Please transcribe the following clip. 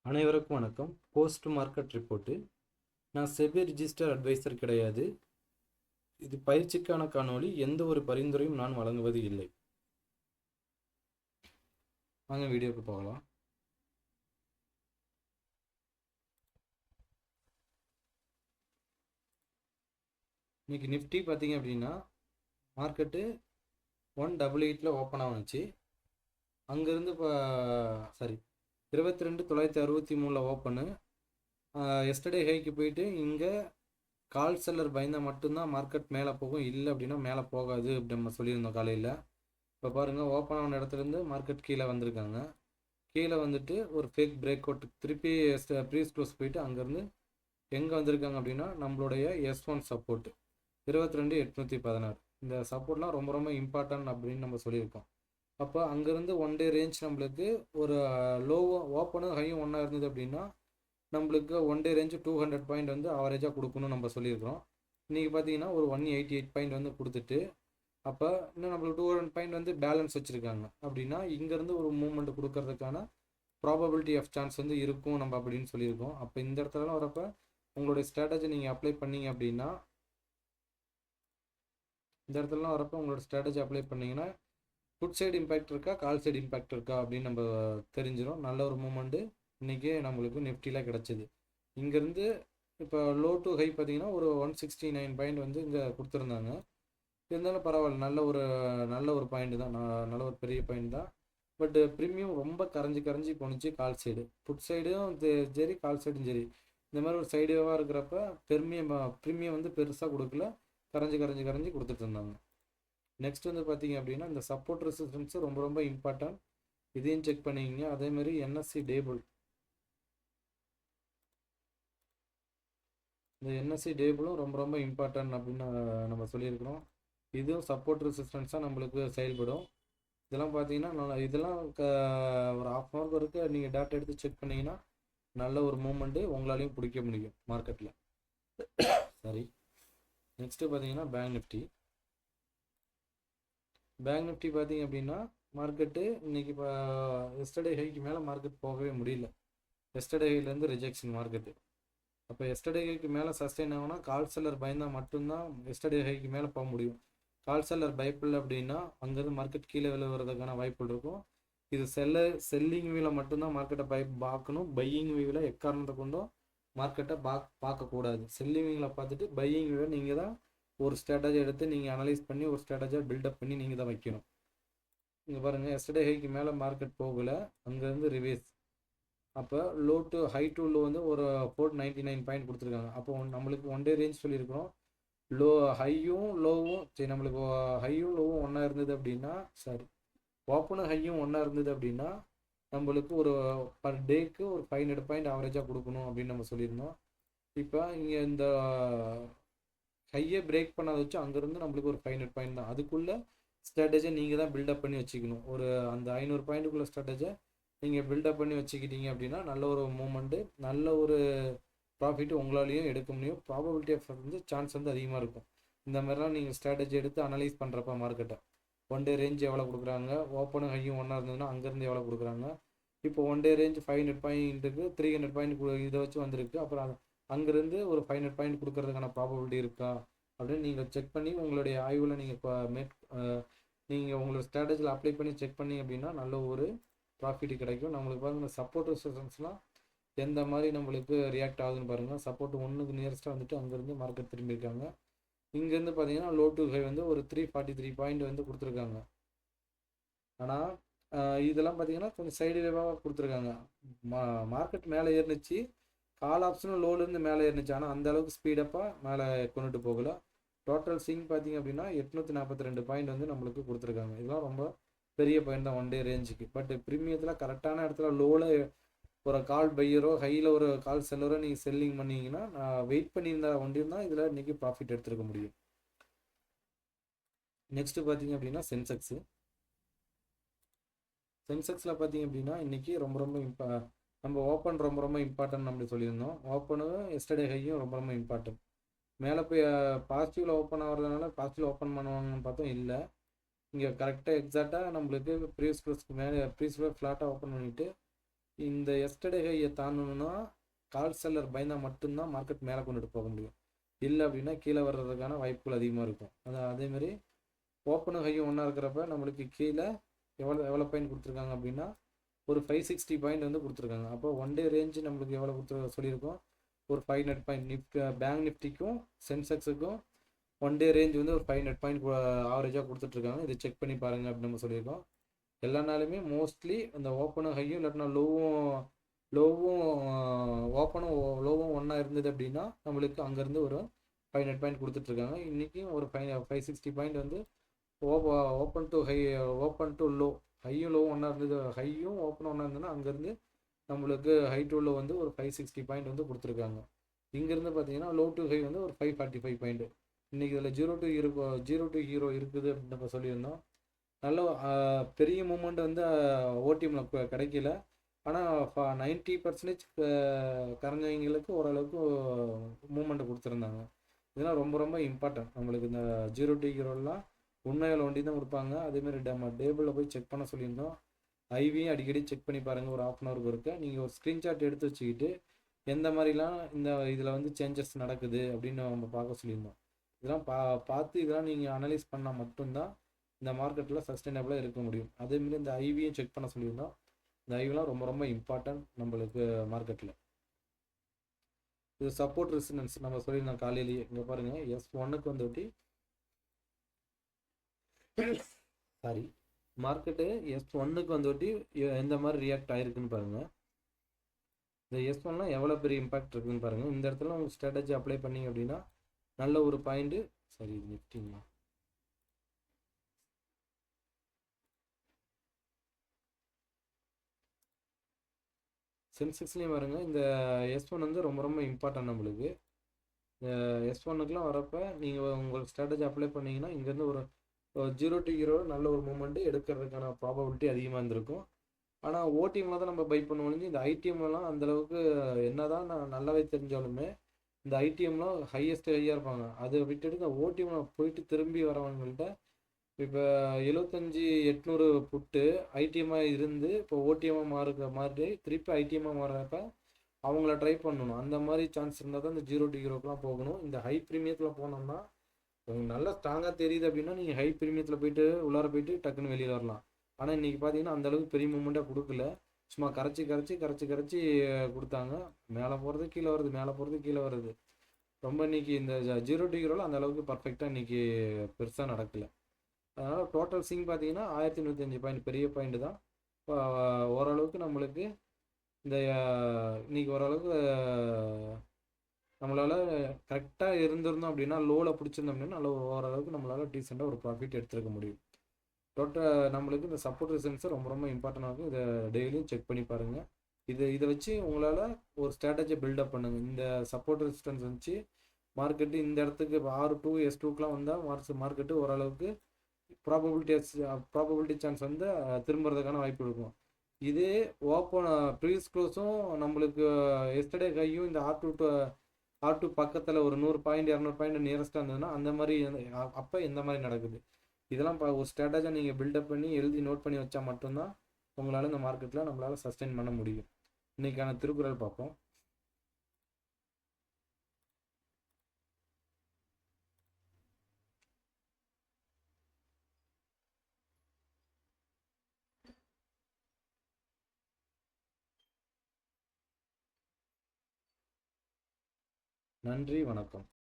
அனைவருக்கும் வணக்கம். Post market report. நான் செபி ரிஜிஸ்டர் அட்வைசர் கிடையாது. இது பயிற்சிக்கான காணொளி. எந்த ஒரு பரிந்துரையும் நான் வழங்குவது இல்லை. வாங்க வீடியோக்கு போகலாம். இன்னைக்கு நிஃப்டி பார்த்தீங்க அப்படின்னா மார்க்கெட்டு 188 ஓப்பன் ஆகுச்சு. அங்கேருந்து இப்போ 22,963 ஓப்பனு. எஸ்டர்டே ஹைக்கு போயிட்டு இங்கே கால் செல்லர் பயந்தால் மட்டும்தான் மார்க்கெட் மேலே போகும், இல்லை அப்படின்னா மேலே போகாது அப்படி நம்ம சொல்லியிருந்தோம் காலையில். இப்போ பாருங்கள், ஓப்பன் ஆன இடத்துலேருந்து மார்க்கெட் கீழே வந்திருக்காங்க. கீழே வந்துட்டு ஒரு ஃபேக் பிரேக் அவுட் திருப்பி ப்ரீஸ் க்ளோஸ் போயிட்டு அங்கேருந்து எங்கே வந்திருக்காங்க அப்படின்னா நம்மளுடைய S1 சப்போர்ட் 22,816. இந்த சப்போர்ட்லாம் ரொம்ப ரொம்ப இம்பார்ட்டன்ட் அப்படின்னு நம்ம சொல்லியிருக்கோம். அப்போ அங்கேருந்து ஒன் டே ரேஞ்ச் நம்மளுக்கு ஒரு லோவும் ஓப்பனும் ஹையும் ஒன்றா இருந்தது அப்படின்னா நம்மளுக்கு ஒன் டே ரேஞ்சு 200 பாயிண்ட் வந்து ஆவரேஜாக கொடுக்கணும்னு நம்ம சொல்லியிருக்கிறோம். இன்றைக்கி பார்த்தீங்கன்னா ஒரு 188 பாயிண்ட் வந்து கொடுத்துட்டு அப்போ இன்னும் நம்மளுக்கு 200 பாயிண்ட் வந்து பேலன்ஸ் வச்சுருக்காங்க. அப்படின்னா இங்கேருந்து ஒரு மூவ்மெண்ட் கொடுக்கறதுக்கான ப்ராபபிலிட்டி ஆஃப் சான்ஸ் வந்து இருக்கும் நம்ம அப்படின்னு சொல்லியிருக்கோம். அப்போ இந்த இடத்துலலாம் வரப்போ உங்களுடைய ஸ்ட்ராட்டஜி நீங்கள் அப்ளை பண்ணீங்க அப்படின்னா உங்களோட ஸ்ட்ராட்டஜி அப்ளை பண்ணிங்கன்னா ஃபுட் சைடு இம்பேக்ட் இருக்கா, கால் சைடு இம்பேக்ட் இருக்கா அப்படின்னு நம்ம தெரிஞ்சிடும். நல்ல ஒரு மூமெண்ட்டு இன்றைக்கி நம்மளுக்கு நிஃப்டியில் கிடச்சிது. இங்கேருந்து இப்போ லோ டு ஹை பார்த்தீங்கன்னா ஒரு 169 பாயிண்ட் வந்து இங்கே கொடுத்துருந்தாங்க. இருந்தாலும் பரவாயில்ல, நல்ல ஒரு பாயிண்ட் தான், நல்ல ஒரு பெரிய பாயிண்ட் தான். பட்டு ப்ரீமியம் ரொம்ப கரைஞ்சி போணுச்சு கால் சைடு. ஃபுட் சைடும் சரி, கால் சைடும் சரி. இந்த மாதிரி ஒரு சைடுவாக இருக்கிறப்ப ப்ரீமியம் வந்து பெருசாக கொடுக்கல, கரைஞ்சி கொடுத்துட்டு இருந்தாங்க. நெக்ஸ்ட் வந்து பார்த்தீங்க அப்படின்னா இந்த சப்போர்ட் ரெசிஸ்டன்ஸு ரொம்ப ரொம்ப இம்பார்ட்டன்ட். இதையும் செக் பண்ணிக்கிங்க. அதேமாதிரி NSE டேபிள், இந்த NSE டேபிளும் ரொம்ப ரொம்ப இம்பார்ட்டன்ட் அப்படின்னு நம்ம சொல்லியிருக்கிறோம். இதுவும் சப்போர்ட் ரெசிஸ்டன்ஸாக நம்மளுக்கு செயல்படும். இதெல்லாம் பார்த்தீங்கன்னா இதெல்லாம் ஒரு ½ hour வரைக்கும் நீங்கள் டேட்டா எடுத்து செக் பண்ணிங்கன்னா நல்ல ஒரு மூமெண்ட்டு உங்களாலையும் பிடிக்க முடியும் மார்க்கெட்டில். சரி, நெக்ஸ்ட்டு பார்த்தீங்கன்னா பேங்க் நிஃப்டி பார்த்தீங்க அப்படின்னா மார்க்கெட்டு இன்றைக்கி இப்போ எஸ்டர்டே ஹைக்கு மேலே மார்க்கெட் போகவே முடியல. எஸ்டர்டே ஹைலேருந்து ரிஜெக்ஷன் மார்க்கெட்டு. அப்போ எஸ்டர்டே ஹைக்கு மேலே சஸ்டெயின் ஆகுனா கால் செல்லர் பயந்தால் மட்டும்தான் எஸ்டர்டே ஹைக்கு மேலே போக முடியும். கால் செல்லர் பயப்பில்லை அப்படின்னா அங்கேருந்து மார்க்கெட் கீழே விழுவதுக்கான வாய்ப்புகள் இருக்கும். இது செல்லிங் வியூவில் மட்டும்தான் மார்க்கெட்டை பார்க்கணும். பையிங் வியூவில் எக்காரணத்தை கொண்டும் மார்க்கெட்டை பார்க்கக்கூடாது. செல்லிங் வியூவில் பார்த்துட்டு பையிங் வியூவில் நீங்கள் தான் ஒரு ஸ்ட்ராட்டஜி எடுத்து நீங்கள் அனலைஸ் பண்ணி ஒரு ஸ்ட்ராட்டஜியை பில்டப் பண்ணி நீங்கள் தான் வைக்கணும். இங்கே பாருங்கள், எஸ்டர்டே ஹைக்கு மேலே மார்க்கெட் போகலை, அங்கேருந்து ரிவேஸ். அப்போ ஹை டு லோ வந்து ஒரு 499 பாயிண்ட் கொடுத்துருக்காங்க. அப்போ நம்மளுக்கு ஒன் டே ரேஞ்ச் சொல்லியிருக்கிறோம். ஹையும் லோவும் சரி, நம்மளுக்கு ஹையும் லோவும் ஒன்றா இருந்தது அப்படின்னா ஓப்பனும் ஹையும் ஒன்றா இருந்தது அப்படின்னா நம்மளுக்கு ஒரு பர் டேக்கு ஒரு 500 பாயிண்ட் ஆவரேஜாக கொடுக்கணும் அப்படின்னு நம்ம சொல்லியிருந்தோம். இப்போ இங்கே இந்த ஹையை பிரேக் பண்ணாத வச்சு அங்கேருந்து நம்மளுக்கு ஒரு 500 பாயிண்ட் தான். அதுக்குள்ளே ஸ்ட்ராட்டஜியை நீங்கள் தான் பில்டப் பண்ணி வச்சுக்கணும். ஒரு அந்த 500 பாயிண்ட்டுக்குள்ளே ஸ்ட்ராட்டஜியை நீங்கள் பில்டப் பண்ணி வச்சுக்கிட்டீங்க அப்படின்னா நல்ல ஒரு மூமெண்ட்டு, நல்ல ஒரு ப்ராஃபிட் உங்களாலையும் எடுக்க முடியும். ப்ராபபிலிட்டி ஆஃப் வந்து சான்ஸ் வந்து அதிகமாக இருக்கும். இந்த மாதிரிலாம் நீங்கள் ஸ்ட்ராட்டஜி எடுத்து அனலைஸ் பண்ணுறப்ப மார்க்கெட்டை ஒன் டே ரேஞ்ச் எவ்வளோ கொடுக்குறாங்க, ஓப்பனும் ஹையும் ஒன்றா இருந்ததுன்னா அங்கேருந்து எவ்வளோ கொடுக்குறாங்க. இப்போ ஒன் டே ரேஞ்ச் 500 பாயிண்ட்டுக்கு 300 பாயிண்ட் இதை வச்சு வந்திருக்கு. அப்புறம் அங்கேருந்து ஒரு 500 பாயிண்ட் கொடுக்கறதுக்கான ப்ராபபிலிட்டி இருக்கா அப்படின்னு நீங்கள் செக் பண்ணி உங்களுடைய ஆய்வில் நீங்கள் உங்களோட ஸ்ட்ராட்டஜியில் அப்ளை பண்ணி செக் பண்ணி அப்படின்னா நல்ல ஒரு ப்ராஃபிட் கிடைக்கும். நம்மளுக்கு பாருங்கள், சப்போர்ட் ரெசிஸ்டன்ஸ்லாம் எந்த மாதிரி நம்மளுக்கு ரியாக்ட் ஆகுதுன்னு பாருங்கள். சப்போர்ட் 1க்கு நியரஸ்ட்டாக வந்துட்டு அங்கேருந்து மார்க்கெட் திரும்பியிருக்காங்க. இங்கேருந்து பார்த்தீங்கன்னா லோ டு ஹை வந்து ஒரு 343 பாயிண்ட் வந்து கொடுத்துருக்காங்க. ஆனால் இதெல்லாம் பார்த்தீங்கன்னா கொஞ்சம் சைடு வேவாக கொடுத்துருக்காங்க. மார்க்கெட் மேலே ஏறினுச்சு, கால் ஆப்ஷனும் லோலேருந்து மேலே ஏறினுச்சு. ஆனால் அந்த அளவுக்கு ஸ்பீடப்பாக மேலே கொண்டுட்டு போகல. டோட்டல் ஸ்விங் பார்த்தீங்க அப்படின்னா 842 பாயிண்ட் வந்து நம்மளுக்கு கொடுத்துருக்காங்க. இதெல்லாம் ரொம்ப பெரிய பாயிண்ட் தான் ஒன் டே ரேஞ்சுக்கு. பட் ப்ரீமியத்தில் கரெக்டான இடத்துல லோவில் ஒரு கால் பையரோ ஹையில் ஒரு கால் செல்லரோ நீங்கள் செல்லிங் பண்ணிங்கன்னா நான் வெயிட் பண்ணியிருந்தா வண்டியிருந்தால் இதில் இன்றைக்கி ப்ராஃபிட் எடுத்துருக்க முடியும். நெக்ஸ்ட்டு பார்த்தீங்க அப்படின்னா சென்செக்ஸில் பார்த்தீங்க அப்படின்னா இன்றைக்கி ரொம்ப நம்ம ஓப்பன் ரொம்ப இம்பார்ட்டன்ட் நம்ம சொல்லியிருந்தோம். ஓப்பனும் எஸ்டர்டே ஹையும் ரொம்ப இம்பார்ட்டன்ட். மேலே போய் பாசிட்டிவில் ஓப்பன் ஆகிறதுனால பாசிட்டிவ் ஓப்பன் பண்ணுவாங்கன்னு பார்த்தோம், இல்லை. இங்கே கரெக்டாக எக்ஸாக்டாக நம்மளுக்கு ப்ரீஸ் க்ளோஸ்க்கு மேலே ப்ரீஸ் ஃப்ளாட்டாக ஓப்பன் பண்ணிவிட்டு இந்த எஸ்டர்டே ஹையை தாண்டணும்னா கால் செல்லர் பயந்தா மட்டும்தான் மார்க்கெட் மேலே கொண்டுட்டு போக முடியும். இல்லை அப்படின்னா கீழே வர்றதுக்கான வாய்ப்புகள் அதிகமாக இருக்கும். அதேமாதிரி ஓப்பனும் ஹையும் ஒன்றா இருக்கிறப்ப நம்மளுக்கு கீழே எவ்வளோ பாயிண்ட் கொடுத்துருக்காங்க அப்படின்னா ஒரு 560 பாயிண்ட் வந்து கொடுத்துருக்காங்க. அப்போ ஒன் டே ரேஞ்சு நம்மளுக்கு எவ்வளோ சொல்லியிருக்கோம், ஒரு 500 பாயிண்ட். பேங்க் நிஃப்டிக்கும் சென்செக்ஸுக்கும் ஒன் டே ரேஞ்ச் வந்து ஒரு 500 பாயிண்ட் ஆவரேஜாக கொடுத்துட்ருக்காங்க. இதை செக் பண்ணி பாருங்கள் அப்படின்னு நம்ம சொல்லியிருக்கோம். எல்லா நாளுமே மோஸ்ட்லி அந்த ஓப்பனும் ஹையும் இல்லாட்டினா லோவும் ஓப்பனும் லோவும் ஒன்றா இருந்தது அப்படின்னா நம்மளுக்கு அங்கேருந்து ஒரு 500 பாயிண்ட் கொடுத்துட்ருக்காங்க. இன்றைக்கும் ஒரு 560 பாயிண்ட் வந்து open to high, open to low, ஹையும் லோவும் ஒன்றா இருந்தது, ஹையும் ஓப்பனும் ஒன்றா இருந்ததுன்னா அங்கேருந்து நம்மளுக்கு ஹை டு லோ வந்து ஒரு 560 பாயிண்ட் வந்து கொடுத்துருக்காங்க. இங்கேருந்து பார்த்தீங்கன்னா லோ டு ஹை வந்து ஒரு 545 பாயிண்ட். இன்றைக்கி இதில் ஜீரோ டு ஹீரோ இருக்குது அப்படின்னு நம்ம சொல்லியிருந்தோம். நல்ல பெரிய மூமெண்ட் வந்து ஓடிஎம்மில் கிடைக்கல. ஆனால் 90% கரைஞ்சவங்களுக்கு ஓரளவுக்கு மூமெண்ட்டை கொடுத்துருந்தாங்க. இதெல்லாம் ரொம்ப ரொம்ப இம்பார்ட்டன்ட். நம்மளுக்கு இந்த ஜீரோ டு ஹீரோலாம் உண்மையில் ஒண்டி தான் கொடுப்பாங்க. அதேமாதிரி நம்ம டேபிளில் போய் செக் பண்ண சொல்லியிருந்தோம். ஐவியும் அடிக்கடி செக் பண்ணி பாருங்கள். ஒரு 1/2 hour இருக்கு. நீங்கள் ஒரு ஸ்க்ரீன்ஷாட் எடுத்து வச்சுக்கிட்டு எந்த மாதிரிலாம் இந்த இதில் வந்து சேஞ்சஸ் நடக்குது அப்படின்னு நம்ம பார்க்க சொல்லியிருந்தோம். இதெல்லாம் பார்த்து இதெல்லாம் நீங்கள் அனலைஸ் பண்ணால் மட்டும்தான் இந்த மார்க்கெட்டில் சஸ்டைனபிளாக இருக்க முடியும். அதேமாரி இந்த ஐவியும் செக் பண்ண சொல்லியிருந்தோம். இந்த ஐவிலாம் ரொம்ப ரொம்ப இம்பார்ட்டன்ட் நம்மளுக்கு மார்க்கெட்டில். இது சப்போர்ட் ரெசிஸ்டன்ஸ் நம்ம சொல்லியிருந்தோம் காலையிலேயே. இங்கே பாருங்கள், S1க்கு வந்துட்டு சாரி மார்க்கெட்டு S1க்கு வந்துட்டு எந்த மாதிரி ரியாக்ட் ஆகிருக்குன்னு பாருங்கள். இந்த S1லாம் எவ்வளோ பெரிய இம்பாக்ட் இருக்குதுன்னு பாருங்கள். இந்த இடத்துல உங்களுக்கு ஸ்ட்ராட்டஜி அப்ளை பண்ணிங்க அப்படின்னா நல்ல ஒரு பாயிண்ட்டு. சரி, நிஃப்டிங்களா, சென்செக்ஸ்லேயும் பாருங்கள். இந்த S1 வந்து ரொம்ப ரொம்ப இம்பார்ட்டன்ட் நம்மளுக்கு. இந்த S1க்குலாம் வரப்போ நீங்கள் உங்களுக்கு ஸ்ட்ராட்டஜி அப்ளை பண்ணிங்கன்னா இங்கேருந்து ஒரு ஜீரோ டு ஹீரோ நல்ல ஒரு மூமெண்ட்டு எடுக்கிறதுக்கான ப்ராபபிலிட்டி அதிகமாக இருந்திருக்கும். ஆனால் ஓடிஎம்மில் தான் நம்ம பை பண்ணுவோம். இந்த ஐடிஎம்லாம் அந்தளவுக்கு என்ன தான் நல்லாவே தெரிஞ்சாலுமே இந்த ஐடிஎம்லாம் ஹையஸ்ட் ஹையாக இருப்பாங்க. அதை விட்டுட்டு இந்த ஓடிஎம்மில் போயிட்டு திரும்பி வரவங்கள்ட்ட இப்போ 75,800 புட்டு ஐடிஎம்மாக இருந்து இப்போ ஓடிஎம்மாக மாதிரி திருப்பி ஐடிஎம்மாக மாறுறப்ப அவங்கள ட்ரை பண்ணணும். அந்த மாதிரி சான்ஸ் இருந்தால் தான் இந்த ஜீரோ டு ஹீரோக்கெலாம் போகணும். இந்த ஹை ப்ரீமியத்தில் போனோம்னா உங்களுக்கு நல்லா ஸ்ட்ராங்காக தெரியுது அப்படின்னா நீங்கள் ஹை ப்ரீமியத்தில் போயிட்டு உள்ளார போயிட்டு டக்குன்னு வெளியில் வரலாம். ஆனால் இன்றைக்கி பார்த்தீங்கன்னா அந்தளவுக்கு பெரிய மூமெண்ட்டாக கொடுக்கல. சும்மா கரைச்சி கொடுத்தாங்க. மேலே போகிறது கீழே வருது, மேலே போகிறது கீழே வருது. ரொம்ப இன்றைக்கி இந்த ஜீரோ டு ஹீரோவில் அந்தளவுக்கு பர்ஃபெக்டாக இன்றைக்கி பெருசாக நடக்கலை. அதனால் டோட்டல் சிங் பார்த்தீங்கன்னா 1105 பாயிண்ட், பெரிய பாயிண்ட்டு தான். ஓரளவுக்கு நம்மளுக்கு இந்த இன்றைக்கி ஓரளவுக்கு நம்மளால் கரெக்டாக இருந்திருந்தோம் அப்படின்னா, லோவில் பிடிச்சிருந்தோம் அப்படின்னா நல்ல ஓரளவுக்கு நம்மளால் டீசெண்டாக ஒரு ப்ராஃபிட் எடுத்துருக்க முடியும். நம்மளுக்கு இந்த சப்போர்ட் ரெசிஸ்டன்ஸ் ரொம்ப ரொம்ப இம்பார்ட்டண்டாக இருக்கும். இதை டெய்லியும் செக் பண்ணி பாருங்கள். இதை வச்சு உங்களால் ஒரு ஸ்ட்ராட்டஜி பில்டப் பண்ணுங்கள். இந்த சப்போர்ட் ரெசிஸ்டன்ஸ் வச்சு மார்க்கெட்டு இந்த இடத்துக்கு R2 S2க்குலாம் வந்தால் மார்க்கெட்டு ஓரளவுக்கு ப்ராபபிலிட்டி சான்ஸ் வந்து திரும்புறதுக்கான வாய்ப்பு இருக்கும். இதே ஓப்பன் ப்ரீவியஸ் க்ளோஸும் நம்மளுக்கு எஸ்டர்டே கையும் இந்த R2 பக்கத்தில் ஒரு 100 பாயிண்ட் 200 பாயிண்ட் நியரஸ்ட்டாக இருந்ததுன்னா அந்த மாதிரி அப்போ எந்த மாதிரி நடக்குது, இதெல்லாம் ஒரு ஸ்ட்ராட்டஜியாக நீங்கள் பில்டப் பண்ணி எழுதி நோட் பண்ணி வச்சா மட்டும்தான் உங்களால் இந்த மார்க்கெட்டில் நம்மளால் சஸ்டெயின் பண்ண முடியும். இன்றைக்கான திருக்குறள் பார்ப்போம். நன்றி, வணக்கம்.